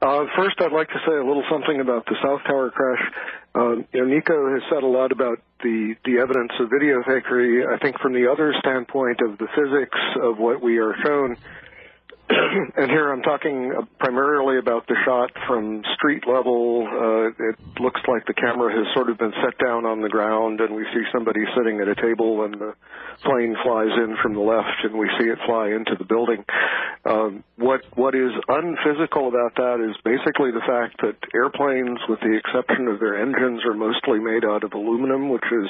First, I'd like to say a little something about the South Tower crash. Nico has said a lot about the evidence of video fakery. I think from the other standpoint of the physics of what we are shown, and here I'm talking primarily about the shot from street level. It looks like the camera has sort of been set down on the ground, and we see somebody sitting at a table, and the plane flies in from the left, and we see it fly into the building. What is unphysical about that is basically the fact that airplanes, with the exception of their engines, are mostly made out of aluminum, which is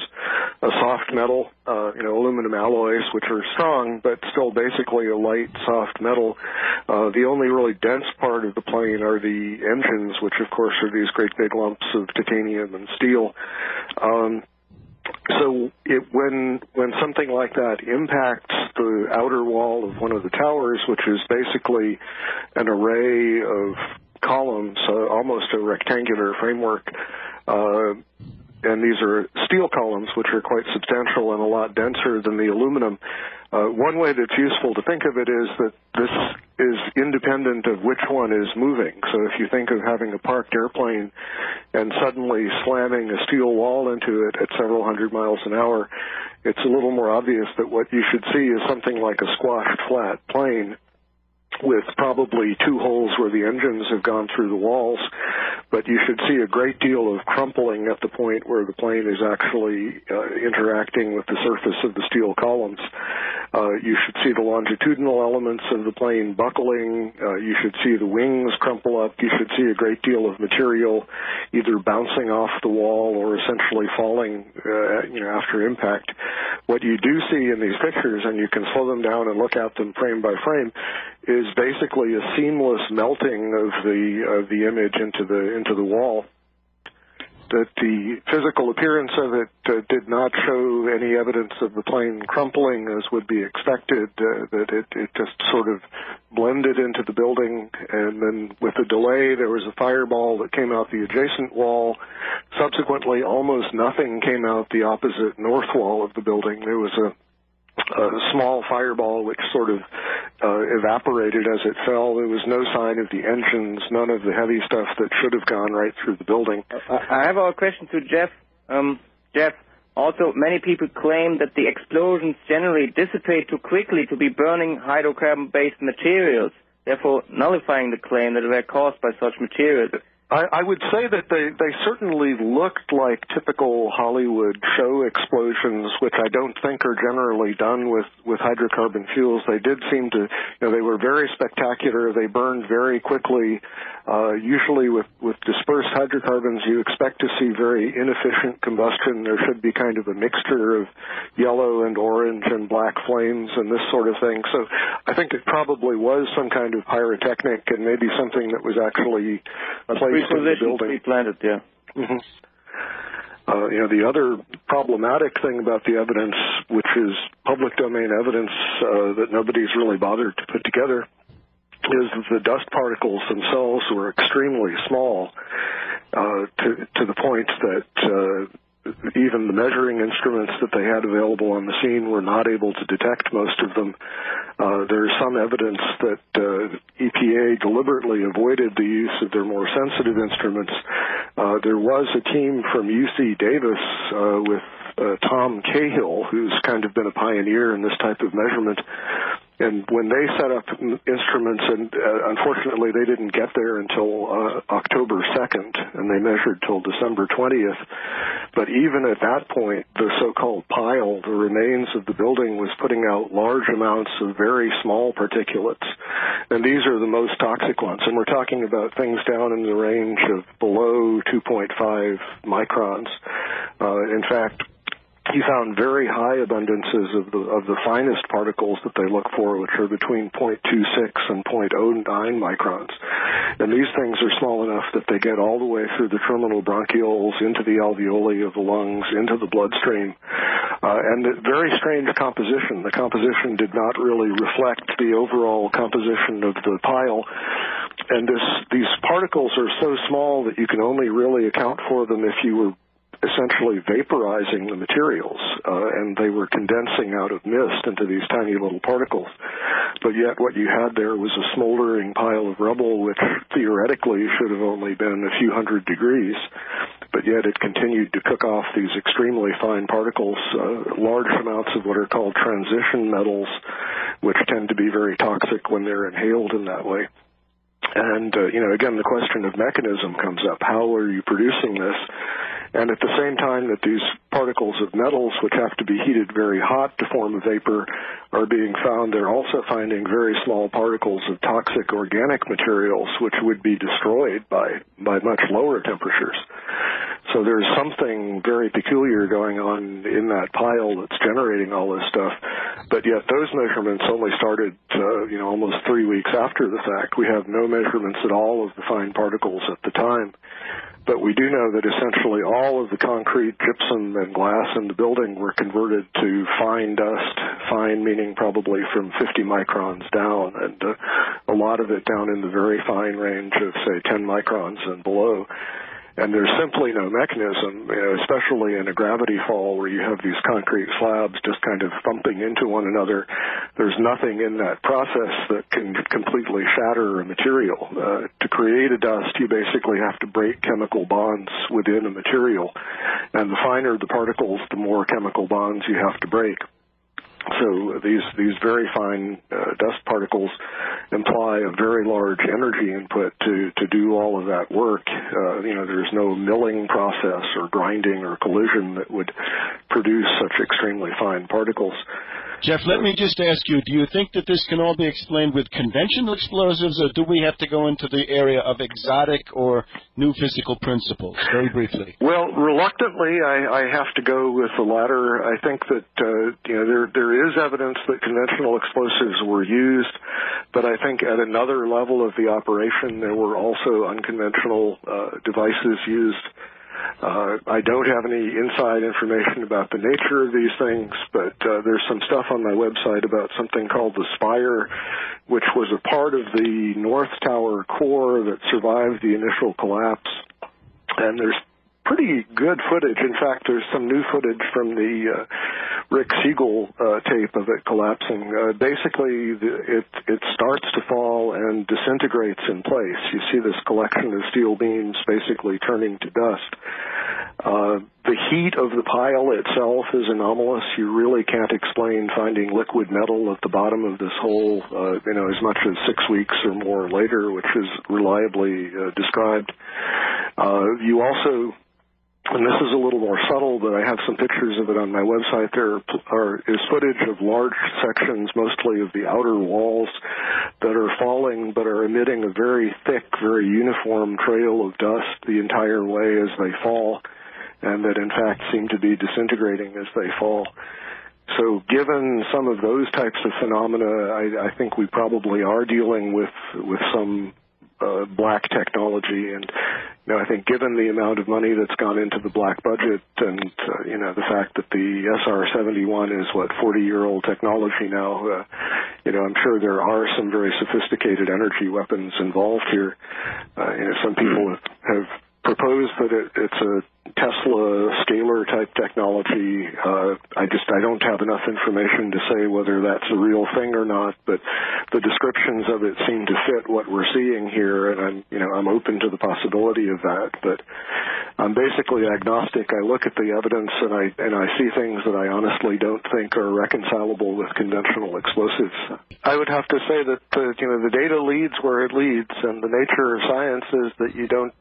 a soft metal, aluminum alloys, which are strong, but still basically a light, soft metal. The only really dense part of the plane are the engines, which of course are these great big lumps of titanium and steel. So when something like that impacts the outer wall of one of the towers, which is basically an array of columns, almost a rectangular framework, and these are steel columns, which are quite substantial and a lot denser than the aluminum. One way that's useful to think of it is that this is independent of which one is moving. So if you think of having a parked airplane and suddenly slamming a steel wall into it at several hundred miles an hour, it's a little more obvious that what you should see is something like a squashed flat plane with probably two holes where the engines have gone through the walls, but you should see a great deal of crumpling at the point where the plane is actually interacting with the surface of the steel columns. You should see the longitudinal elements of the plane buckling. You should see the wings crumple up. You should see a great deal of material either bouncing off the wall or essentially falling after impact. What you do see in these pictures, and you can slow them down and look at them frame by frame, is basically a seamless melting of the image into the wall. That the physical appearance of it did not show any evidence of the plane crumpling as would be expected, that it just sort of blended into the building, and then with a delay there was a fireball that came out the adjacent wall. Subsequently, almost nothing came out the opposite north wall of the building. There was a small fireball which sort of evaporated as it fell. There was no sign of the engines, none of the heavy stuff that should have gone right through the building. I have a question to Jeff. Jeff, also many people claim that the explosions generally dissipate too quickly to be burning hydrocarbon-based materials, therefore nullifying the claim that they were caused by such materials. I would say that they certainly looked like typical Hollywood show explosions, which I don't think are generally done with hydrocarbon fuels. They did seem to, they were very spectacular. They burned very quickly. Usually with dispersed hydrocarbons, you expect to see very inefficient combustion. There should be kind of a mixture of yellow and orange and black flames and this sort of thing. So I think it probably was some kind of pyrotechnic and maybe something that was actually placed in the building. Planted, yeah. Mm-hmm. The other problematic thing about the evidence, which is public domain evidence that nobody's really bothered to put together, is that the dust particles themselves were extremely small to the point that even the measuring instruments that they had available on the scene were not able to detect most of them. There's some evidence that EPA deliberately avoided the use of their more sensitive instruments. There was a team from UC Davis with Tom Cahill, who's kind of been a pioneer in this type of measurement. And when they set up instruments, and unfortunately they didn't get there until October 2nd, and they measured till December 20th. But even at that point, the so-called pile, the remains of the building, was putting out large amounts of very small particulates. And these are the most toxic ones. And we're talking about things down in the range of below 2.5 microns. In fact, he found very high abundances of the finest particles that they look for, which are between 0.26 and 0.09 microns. And these things are small enough that they get all the way through the terminal bronchioles, into the alveoli of the lungs, into the bloodstream. And a very strange composition. The composition did not really reflect the overall composition of the pile. And these particles are so small that you can only really account for them if you were essentially vaporizing the materials, and they were condensing out of mist into these tiny little particles. but yet what you had there was a smoldering pile of rubble, which theoretically should have only been a few hundred degrees, but yet it continued to cook off these extremely fine particles, large amounts of what are called transition metals, which tend to be very toxic when they're inhaled in that way. And, again, the question of mechanism comes up. How are you producing this? And at the same time that these particles of metals, which have to be heated very hot to form a vapor, are being found, they're also finding very small particles of toxic organic materials, which would be destroyed by much lower temperatures. So there's something very peculiar going on in that pile that's generating all this stuff. But yet those measurements only started, almost 3 weeks after the fact. We have no measurements at all of the fine particles at the time. But we do know that essentially all of the concrete, gypsum, and glass in the building were converted to fine dust, fine meaning probably from 50 microns down, and a lot of it down in the very fine range of, say, 10 microns and below. And there's simply no mechanism, especially in a gravity fall where you have these concrete slabs just kind of thumping into one another. There's nothing in that process that can completely shatter a material. To create a dust, you basically have to break chemical bonds within a material. And the finer the particles, the more chemical bonds you have to break. So these very fine dust particles imply a very large energy input to do all of that work. There's no milling process or grinding or collision that would produce such extremely fine particles. Jeff, let me just ask you, do you think that this can all be explained with conventional explosives, or do we have to go into the area of exotic or new physical principles? Very briefly. Well, reluctantly, I have to go with the latter. I think that there is evidence that conventional explosives were used, but I think at another level of the operation there were also unconventional devices used. I don't have any inside information about the nature of these things, but there's some stuff on my website about something called the Spire, which was a part of the North Tower core that survived the initial collapse. And there's pretty good footage. In fact, there's some new footage from the Rick Siegel tape of it collapsing. Basically, it starts to fall and disintegrates in place. You see this collection of steel beams basically turning to dust. The heat of the pile itself is anomalous. You really can't explain finding liquid metal at the bottom of this hole, as much as 6 weeks or more later, which is reliably described. You also, and this is a little more subtle, but I have some pictures of it on my website. There is footage of large sections, mostly of the outer walls, that are falling but are emitting a very thick, very uniform trail of dust the entire way as they fall, and that in fact seem to be disintegrating as they fall. So given some of those types of phenomena, I think we probably are dealing with some black technology, and I think given the amount of money that's gone into the black budget, and the fact that the SR-71 is 40-year-old technology now, I'm sure there are some very sophisticated energy weapons involved here. Some people have proposed that it's a Tesla scalar type technology. I don't have enough information to say whether that's a real thing or not, but the descriptions of it seem to fit what we're seeing here, and I'm open to the possibility of that. But I'm basically agnostic. I look at the evidence and I see things that I honestly don't think are reconcilable with conventional explosives. I would have to say that the data leads where it leads, and the nature of science is that you don't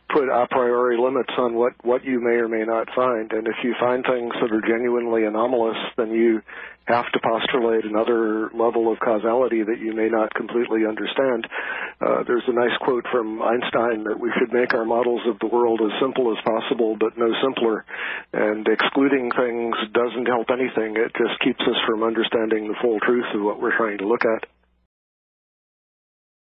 put a priori limits on what you may or may not find. And if you find things that are genuinely anomalous, then you have to postulate another level of causality that you may not completely understand. There's a nice quote from Einstein that we should make our models of the world as simple as possible, but no simpler. And excluding things doesn't help anything. It just keeps us from understanding the full truth of what we're trying to look at.